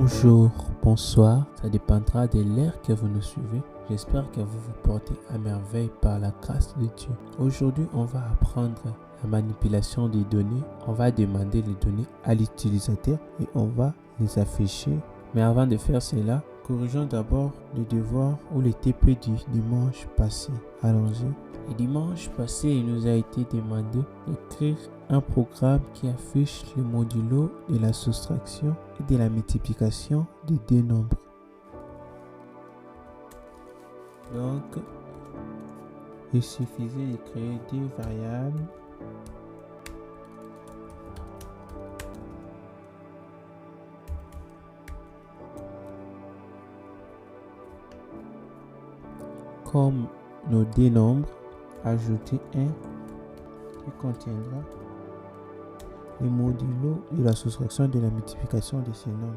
Bonjour, bonsoir, ça dépendra de l'ère que vous nous suivez. J'espère que vous vous portez à merveille par la grâce de Dieu. Aujourd'hui, on va apprendre la manipulation des données. On va demander les données à l'utilisateur et on va les afficher. Mais avant de faire cela, corrigeons d'abord le devoir ou le TP du dimanche passé. Allons-y. Le dimanche passé, il nous a été demandé d'écrire un programme qui affiche le modulo de la soustraction et de la multiplication des deux nombres. Donc, il suffisait de créer deux variables comme nos deux nombres, ajouter un qui contiendra le modulo de la soustraction et de la multiplication de ces nombres.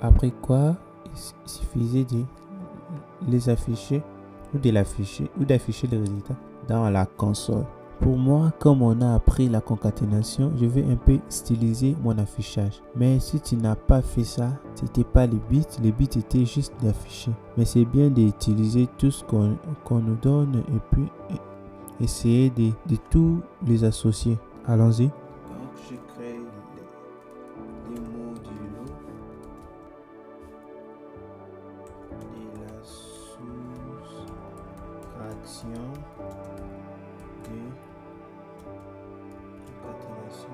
Après quoi, il suffisait de les afficher ou de l'afficher ou d'afficher le résultat dans la console. Pour moi, comme on a appris la concaténation, je vais un peu styliser mon affichage. Mais si tu n'as pas fait ça, c'était pas le but était juste d'afficher. Mais c'est bien d'utiliser tout ce qu'on nous donne et puis essayer de tous les associer. Allons-y. Donc je crée les modulos de la soustraction de concaténation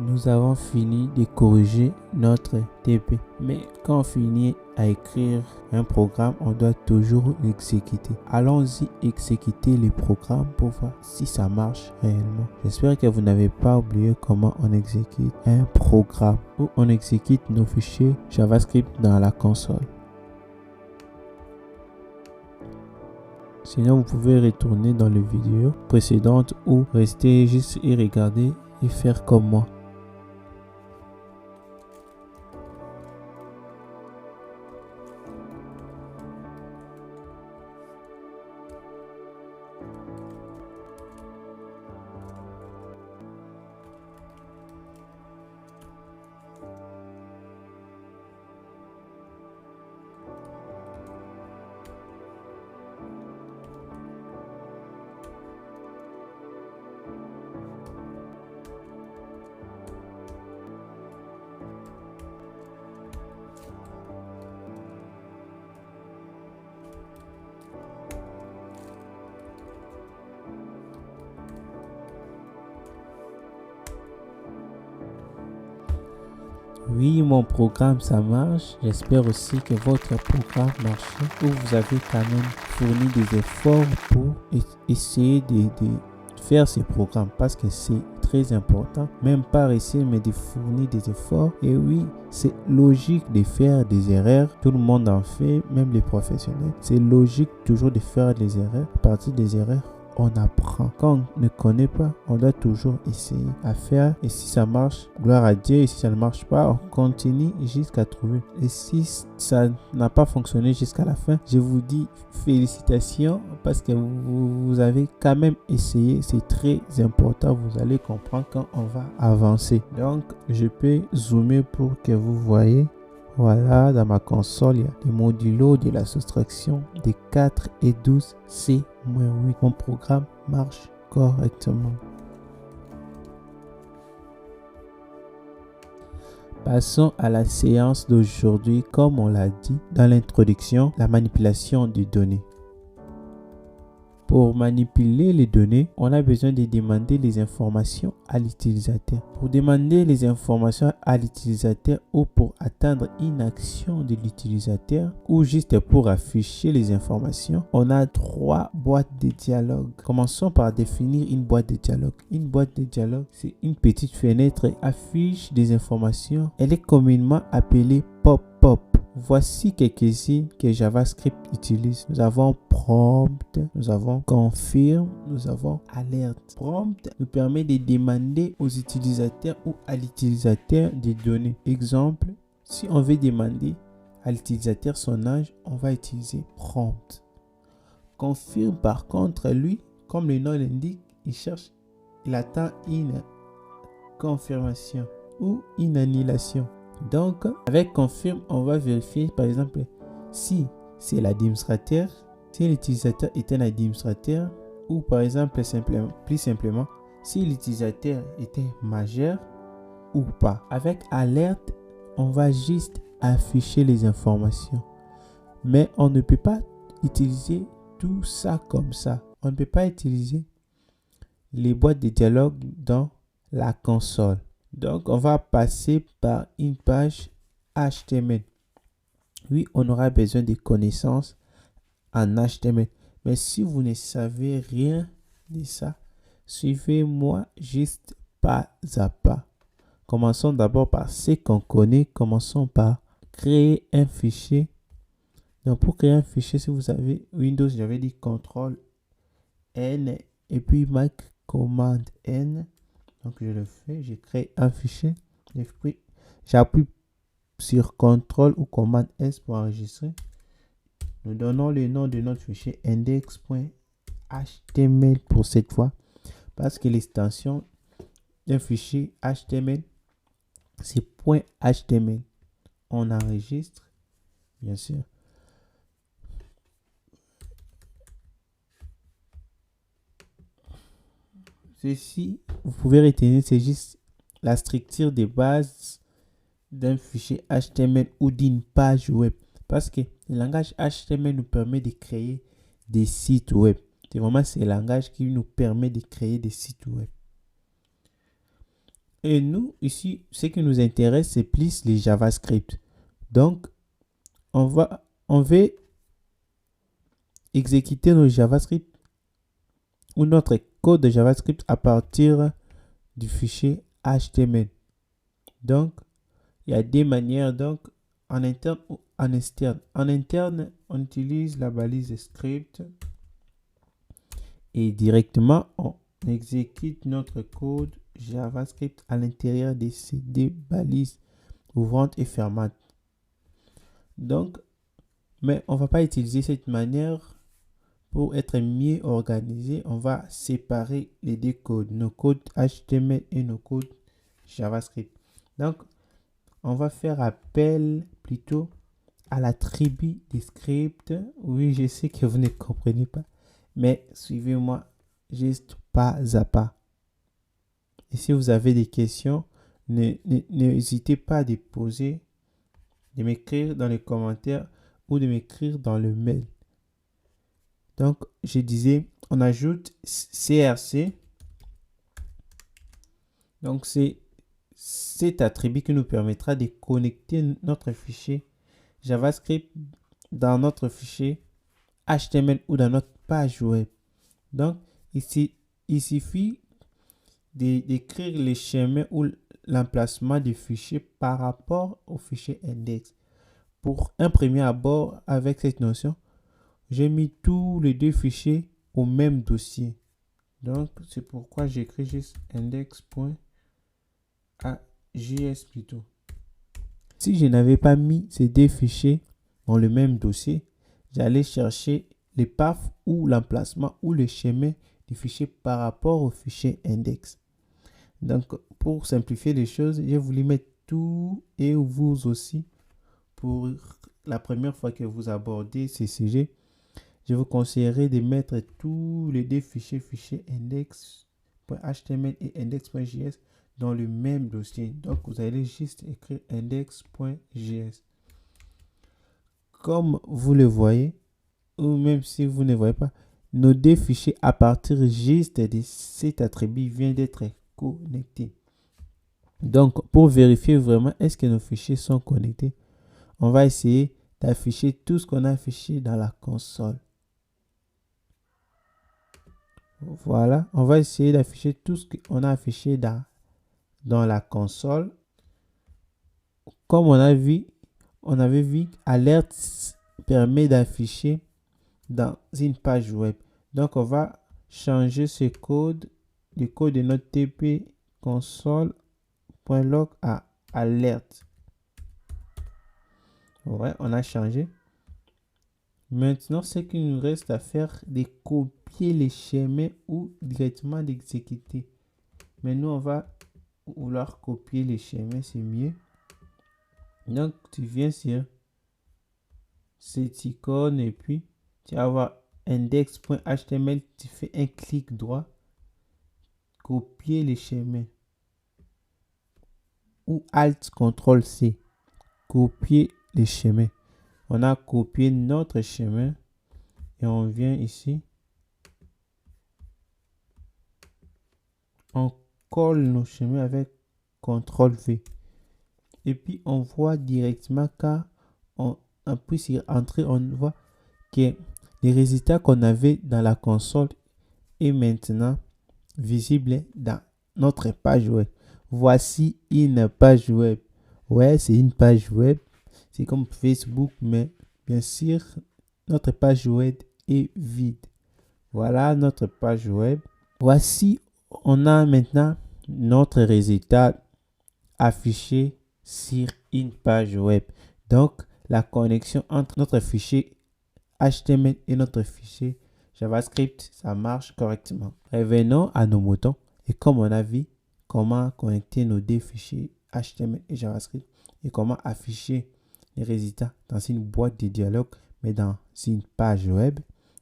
Nous avons fini de corriger notre TP. Mais quand on finit à écrire un programme, on doit toujours l'exécuter. Allons-y exécuter le programme pour voir si ça marche réellement. J'espère que vous n'avez pas oublié comment on exécute un programme ou on exécute nos fichiers JavaScript dans la console. Sinon, vous pouvez retourner dans les vidéos précédentes ou rester juste et regarder et faire comme moi. Oui, mon programme ça marche. J'espère aussi que votre programme marche ou vous avez quand même fourni des efforts pour essayer de faire ce programme parce que c'est très important. Même pas essayer mais de fournir des efforts. Et oui, c'est logique de faire des erreurs. Tout le monde en fait, même les professionnels. C'est logique toujours de faire des erreurs. À partir des erreurs, on apprend. Quand on ne connaît pas, on doit toujours essayer à faire. Et si ça marche, gloire à Dieu. Et si ça ne marche pas, on continue jusqu'à trouver. Et si ça n'a pas fonctionné jusqu'à la fin, je vous dis félicitations parce que vous avez quand même essayé. C'est très important. Vous allez comprendre quand on va avancer. Donc, je peux zoomer pour que vous voyez. Voilà, dans ma console, il y a des modulos de la soustraction des 4 et 12 C-8. Mon programme marche correctement. Passons à la séance d'aujourd'hui. Comme on l'a dit dans l'introduction, la manipulation des données. Pour manipuler les données, on a besoin de demander les informations à l'utilisateur. Pour demander les informations à l'utilisateur ou pour atteindre une action de l'utilisateur ou juste pour afficher les informations, on a 3 boîtes de dialogue. Commençons par définir une boîte de dialogue. Une boîte de dialogue, c'est une petite fenêtre qui affiche des informations. Elle est communément appelée pop-up. Voici quelques-unes que JavaScript utilise. Nous avons prompt, nous avons confirm, nous avons alerte. Prompt nous permet de demander aux utilisateurs ou à l'utilisateur des données. Exemple, si on veut demander à l'utilisateur son âge, on va utiliser prompt. Confirm par contre, lui, comme le nom l'indique, il attend une confirmation ou une annulation. Donc, avec confirm, on va vérifier, par exemple, si c'est l'administrateur, si l'utilisateur est un administrateur, ou par exemple, plus simplement, si l'utilisateur était majeur ou pas. Avec alerte, on va juste afficher les informations. Mais on ne peut pas utiliser tout ça comme ça. On ne peut pas utiliser les boîtes de dialogue dans la console. Donc, on va passer par une page HTML. Oui, on aura besoin de connaissances en HTML. Mais si vous ne savez rien de ça, suivez-moi juste pas à pas. Commençons d'abord par ce qu'on connaît. Commençons par créer un fichier. Donc, pour créer un fichier, si vous avez Windows, j'avais dit CTRL-N et puis Mac, Command-N. Donc, je le fais, je crée un fichier. J'appuie sur CTRL ou Command S pour enregistrer. Nous donnons le nom de notre fichier index.html pour cette fois. Parce que l'extension d'un fichier HTML, c'est .html. On enregistre, bien sûr. Ceci, vous pouvez retenir, c'est juste la structure de base d'un fichier HTML ou d'une page web. Parce que le langage HTML nous permet de créer des sites web. C'est vraiment ce langage qui nous permet de créer des sites web. Et nous, ici, ce qui nous intéresse, c'est plus les JavaScript. Donc, on veut exécuter nos JavaScript ou notre code de JavaScript à partir du fichier HTML. Donc, il y a des manières, donc, en interne ou en externe. En interne, on utilise la balise script et directement, on exécute notre code JavaScript à l'intérieur de ces deux balises ouvrantes et fermantes. Donc, mais on ne va pas utiliser cette manière. Pour être mieux organisé, on va séparer les deux codes, nos codes HTML et nos codes JavaScript. Donc, on va faire appel plutôt à la tribu des scripts. Oui, je sais que vous ne comprenez pas, mais suivez-moi juste pas à pas. Et si vous avez des questions, n'hésitez pas à les poser, de m'écrire dans les commentaires ou de m'écrire dans le mail. Donc, je disais, on ajoute CRC. Donc, c'est cet attribut qui nous permettra de connecter notre fichier JavaScript dans notre fichier HTML ou dans notre page web. Donc, ici, il suffit d'écrire les schémas ou l'emplacement du fichier par rapport au fichier index. Pour un premier abord avec cette notion, j'ai mis tous les deux fichiers au même dossier. Donc, c'est pourquoi j'écris juste index.js plutôt. Si je n'avais pas mis ces deux fichiers dans le même dossier, j'allais chercher les paths ou l'emplacement ou le chemin du fichier par rapport au fichier index. Donc, pour simplifier les choses, j'ai voulu mettre tout et vous aussi pour la première fois que vous abordez ces sujets. Je vous conseillerais de mettre tous les deux fichiers index.html et index.js dans le même dossier. Donc, vous allez juste écrire index.js. Comme vous le voyez, ou même si vous ne voyez pas, nos deux fichiers à partir juste de cet attribut vient d'être connecté. Donc, pour vérifier vraiment est-ce que nos fichiers sont connectés, on va essayer d'afficher tout ce qu'on a affiché dans la console. Voilà, on va essayer d'afficher tout ce qu'on a affiché dans la console. Comme on avait vu, Alert permet d'afficher dans une page web. Donc, on va changer ce code, le code de notre TP console.log à alert. Ouais, on a changé. Maintenant, ce qu'il nous reste à faire, c'est de copier les schémas ou directement d'exécuter. Mais nous, on va vouloir copier les schémas, c'est mieux. Donc, tu viens sur cette icône et puis tu vas avoir index.html, tu fais un clic droit, copier les schémas. Ou Alt CTRL C, copier les schémas. On a copié notre chemin et on vient ici. On colle nos chemins avec CTRL V. Et puis on voit directement quand on appuie sur Entrée, on voit que les résultats qu'on avait dans la console est maintenant visible dans notre page web. Voici une page web. Ouais, c'est une page web. C'est comme Facebook, mais bien sûr, notre page web est vide. Voilà notre page web. Voici, on a maintenant notre résultat affiché sur une page web. Donc, la connexion entre notre fichier HTML et notre fichier JavaScript, ça marche correctement. Revenons à nos moutons et comme on a vu comment connecter nos deux fichiers HTML et JavaScript et comment afficher les résultats dans une boîte de dialogue mais dans une page web,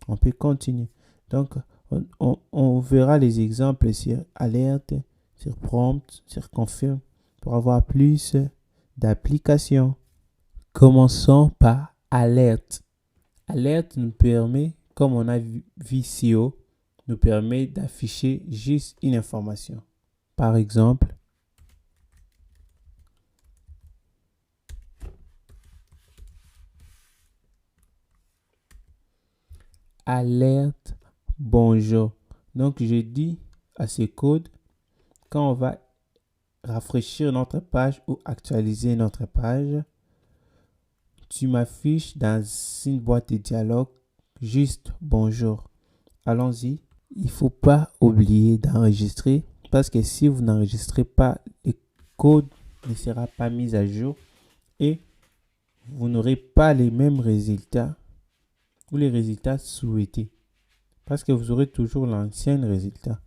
on peut continuer. Donc, on verra les exemples sur Alert, sur Prompt, sur Confirm pour avoir plus d'applications. Commençons par Alert. Alert nous permet, comme on a vu ici haut, nous permet d'afficher juste une information. Par exemple, alerte bonjour. Donc, je dis à ce code, quand on va rafraîchir notre page ou actualiser notre page, tu m'affiches dans une boîte de dialogue juste bonjour. Allons-y. Il ne faut pas oublier d'enregistrer parce que si vous n'enregistrez pas, le code ne sera pas mis à jour et vous n'aurez pas les mêmes résultats ou les résultats souhaités parce que vous aurez toujours l'ancien résultat.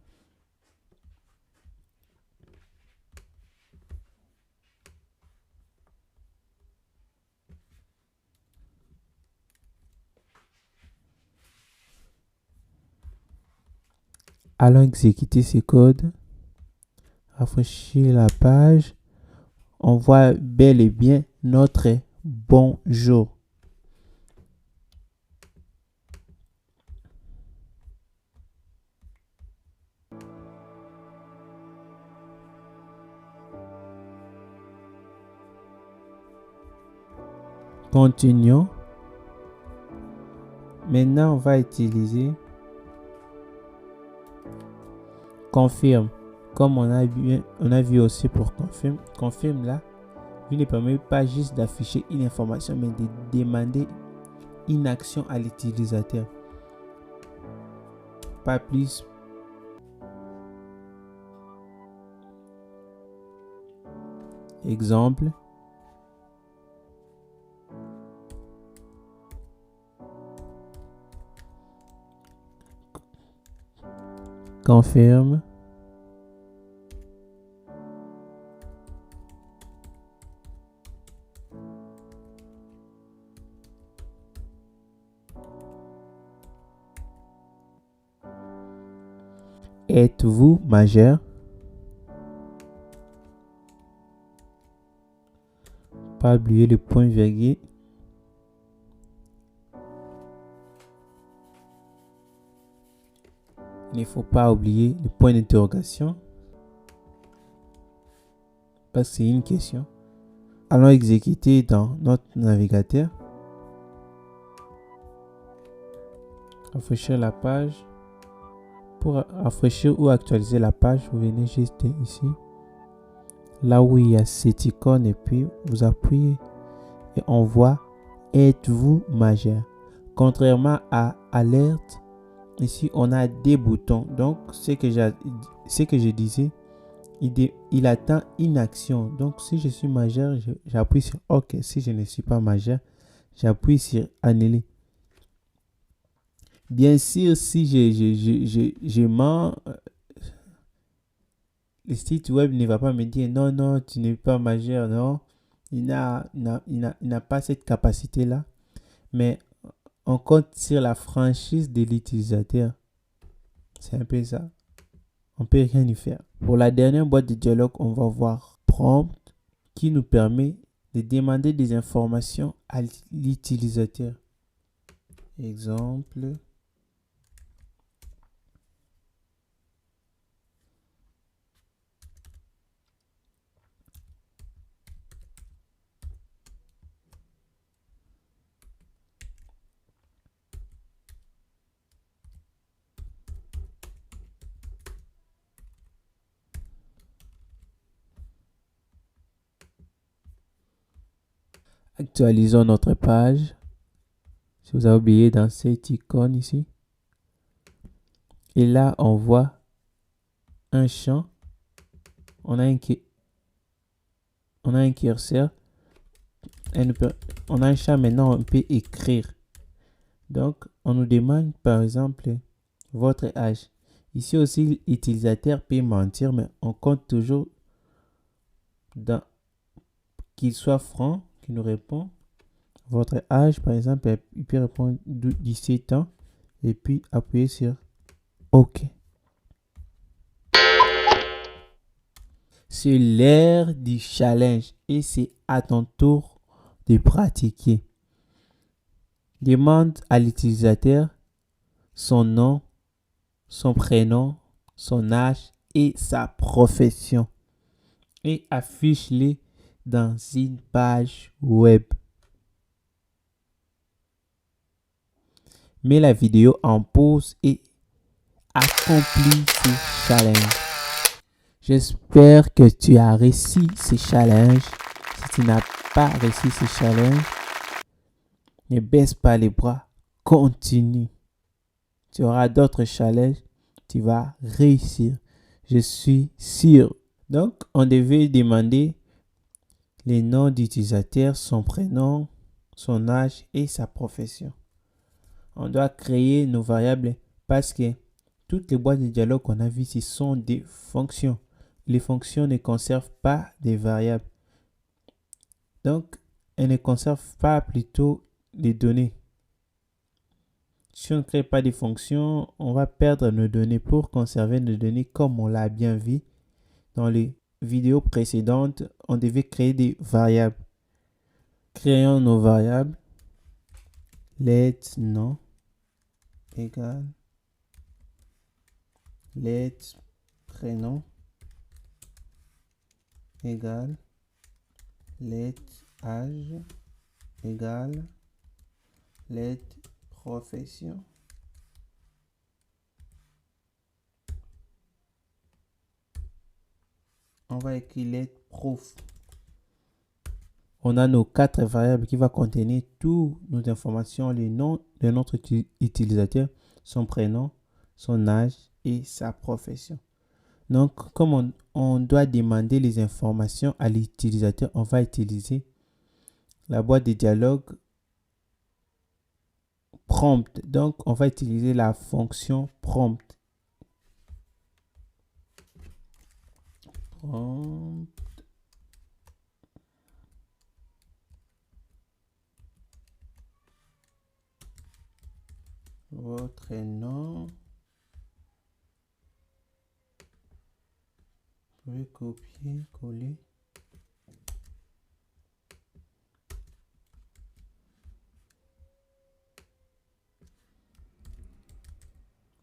Allons exécuter ce code, rafraîchir la page. On voit bel et bien notre bonjour. Continuons. Maintenant, on va utiliser confirme. Comme on a vu aussi pour confirme. Confirme là, il ne permet pas juste d'afficher une information, mais de demander une action à l'utilisateur. Pas plus. Exemple. Confirme. Êtes-vous majeur? Pas oublier le point virgule. Il ne faut pas oublier le point d'interrogation parce que c'est une question. Allons exécuter dans notre navigateur. Rafraîchir la page. Pour rafraîchir ou actualiser la page, vous venez juste ici. Là où il y a cette icône et puis vous appuyez et on voit êtes-vous majeur. Contrairement à alerte, ici on a des boutons. Donc ce que je disais, il attend une action. Donc si je suis majeur, j'appuie sur OK. Si je ne suis pas majeur, j'appuie sur annuler. Bien sûr, si je mens, le site web ne va pas me dire non, non, tu n'es pas majeur. Non, il n'a pas cette capacité-là. Mais on compte sur la franchise de l'utilisateur. C'est un peu ça. On peut rien y faire. Pour la dernière boîte de dialogue, on va voir prompt qui nous permet de demander des informations à l'utilisateur. Exemple. Actualisons notre page. Si vous avez oublié dans cette icône ici. Et là, on voit un champ. On a un curseur. On a un champ maintenant, on peut écrire. Donc, on nous demande par exemple votre âge. Ici aussi, l'utilisateur peut mentir, mais on compte toujours qu'il soit franc, qu'il nous répond. Votre âge, par exemple, il peut répondre 17 ans et puis appuyer sur OK. C'est l'heure du challenge et c'est à ton tour de pratiquer. Demande à l'utilisateur son nom, son prénom, son âge et sa profession et affiche-les dans une page web. Mets la vidéo en pause et accomplis ce challenge. J'espère que tu as réussi ce challenge. Si tu n'as pas réussi ce challenge, ne baisse pas les bras. Continue. Tu auras d'autres challenges. Tu vas réussir. Je suis sûr. Donc, on devait demander les noms d'utilisateurs, son prénom, son âge et sa profession. On doit créer nos variables parce que toutes les boîtes de dialogue qu'on a vues, ce sont des fonctions. Les fonctions ne conservent pas des variables. Donc, elles ne conservent pas plutôt les données. Si on ne crée pas des fonctions, on va perdre nos données. Pour conserver nos données comme on l'a bien vu dans les vidéos précédentes, on devait créer des variables. Créons nos variables. Let nom égale let prénom égale let âge égale let profession. On va écrire let prof. On a nos 4 variables qui vont contenir toutes nos informations, les noms de notre utilisateur, son prénom, son âge et sa profession. Donc, comme on doit demander les informations à l'utilisateur, on va utiliser la boîte de dialogue prompt. Donc, on va utiliser la fonction prompt. Votre nom. Vous pouvez copier, coller.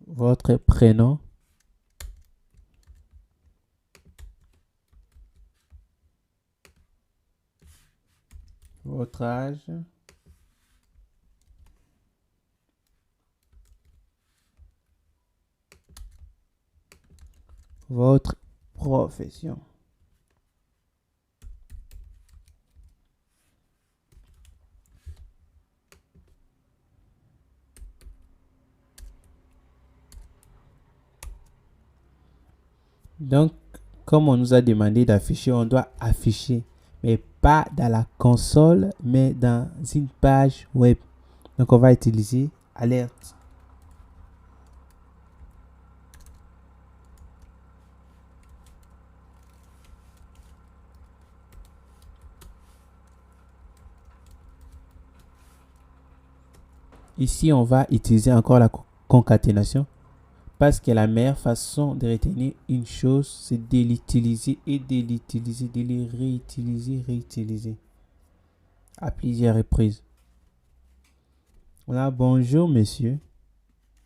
votre prénom, votre âge, votre profession. Donc, comme on nous a demandé d'afficher, on doit afficher, mais pas dans la console, mais dans une page web. Donc, on va utiliser alerte. Ici, on va utiliser encore la concaténation parce que la meilleure façon de retenir une chose, c'est de l'utiliser et de l'utiliser, de le réutiliser à plusieurs reprises. Voilà, bonjour monsieur.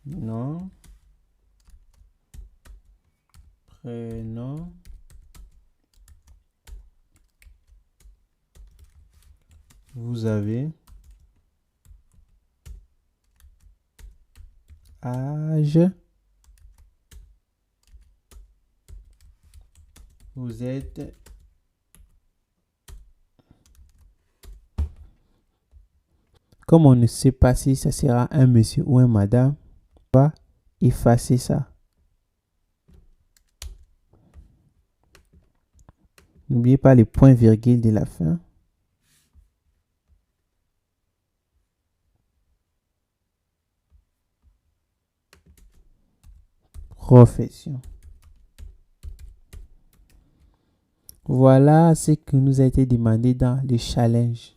Non. Prénom. Vous avez âge. Vous êtes comme on ne sait pas si ça sera un monsieur ou un madame, on va effacer ça. N'oubliez pas les points virgules de la fin. Profession. Voilà ce qui nous a été demandé dans le challenge.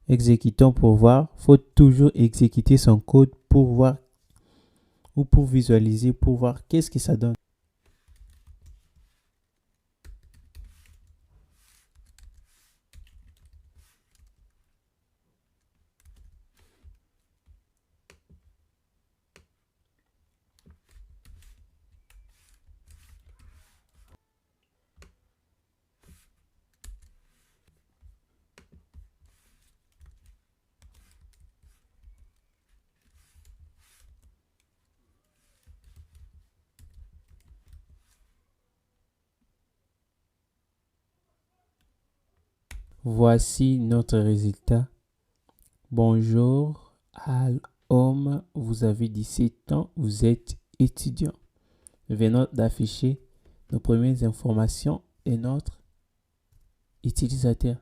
Exécutons pour voir. Il faut toujours exécuter son code pour voir ou pour visualiser, pour voir qu'est-ce que ça donne. Voici notre résultat. Bonjour, homme, vous avez 17 ans, vous êtes étudiant. Nous venons d'afficher nos premières informations et notre utilisateur.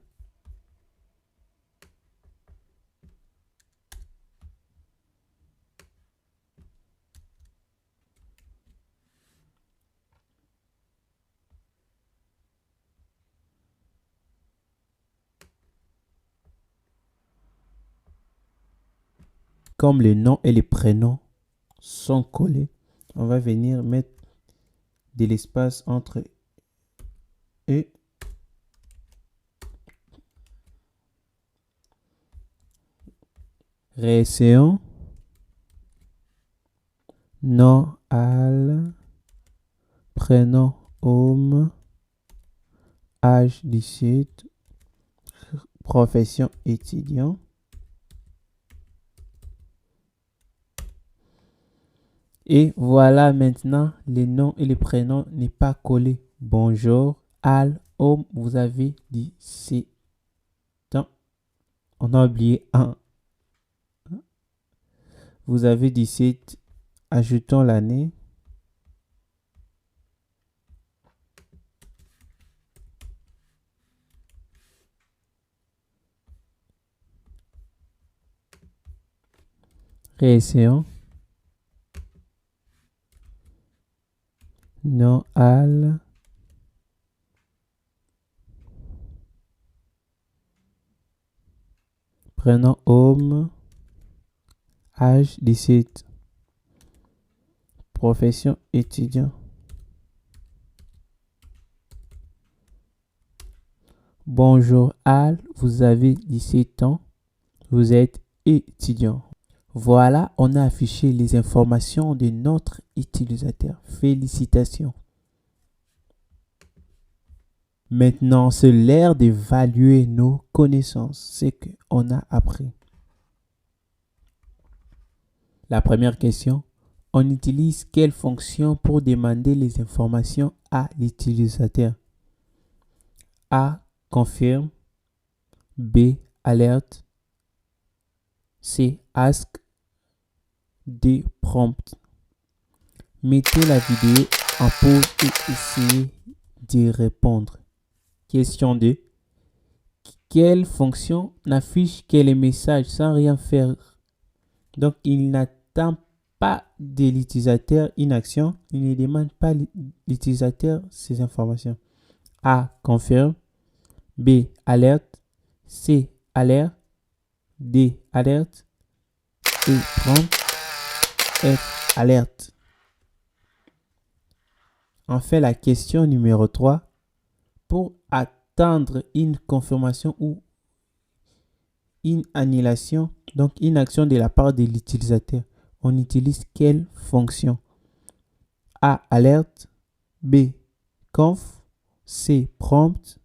Comme les noms et les prénoms sont collés, on va venir mettre de l'espace entre eux. Réessayons. Nom, Al, prénom, homme, âge 17, profession étudiant. Et voilà maintenant, les noms et les prénoms n'est pas collé. Bonjour, Al, homme, vous avez 17 ans. On a oublié un. Vous avez 17, ajoutons l'année. Réessayons. Nom, Al. Prénom, homme. Âge 17. Profession étudiant. Bonjour Al, vous avez 17 ans. Vous êtes étudiant. Voilà, on a affiché les informations de notre utilisateur. Félicitations. Maintenant, c'est l'heure d'évaluer nos connaissances, ce qu'on a appris. La première question, on utilise quelle fonction pour demander les informations à l'utilisateur? A. Confirme. B. Alerte. C. Ask. D. Prompt. Mettez la vidéo en pause et essayez d'y répondre. Question 2. Quelle fonction n'affiche que les messages sans rien faire? Donc, il n'attend pas de l'utilisateur une action. Il ne demande pas l'utilisateur ces informations. A. Confirme. B. Alerte. C. Alerte. D. Alerte. E. Prompt. F. Alerte. On fait la question numéro 3. Pour attendre une confirmation ou une annulation, donc une action de la part de l'utilisateur, on utilise quelle fonction? A. Alerte. B. Conf. C. Prompt.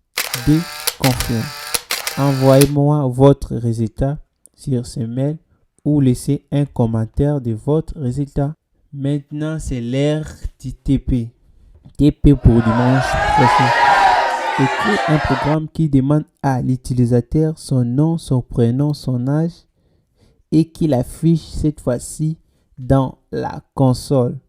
D. Confirme. Envoyez-moi votre résultat sur ce mail ou laissez un commentaire de votre résultat. Maintenant, c'est l'ère du TP. TP pour dimanche prochain. Écrire un programme qui demande à l'utilisateur son nom, son prénom, son âge et qu'il affiche cette fois-ci dans la console.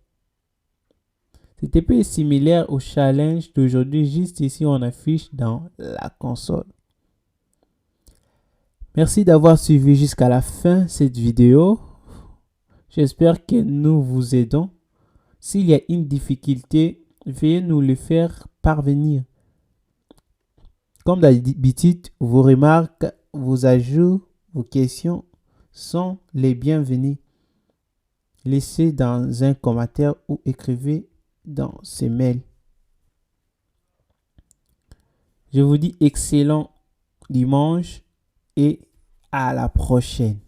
Ce TP est similaire au challenge d'aujourd'hui, juste ici on affiche dans la console. Merci d'avoir suivi jusqu'à la fin cette vidéo. J'espère que nous vous aidons. S'il y a une difficulté, veuillez nous le faire parvenir. Comme d'habitude, vos remarques, vos ajouts, vos questions sont les bienvenus. Laissez dans un commentaire ou écrivez dans ces mails. Je vous dis excellent dimanche et à la prochaine.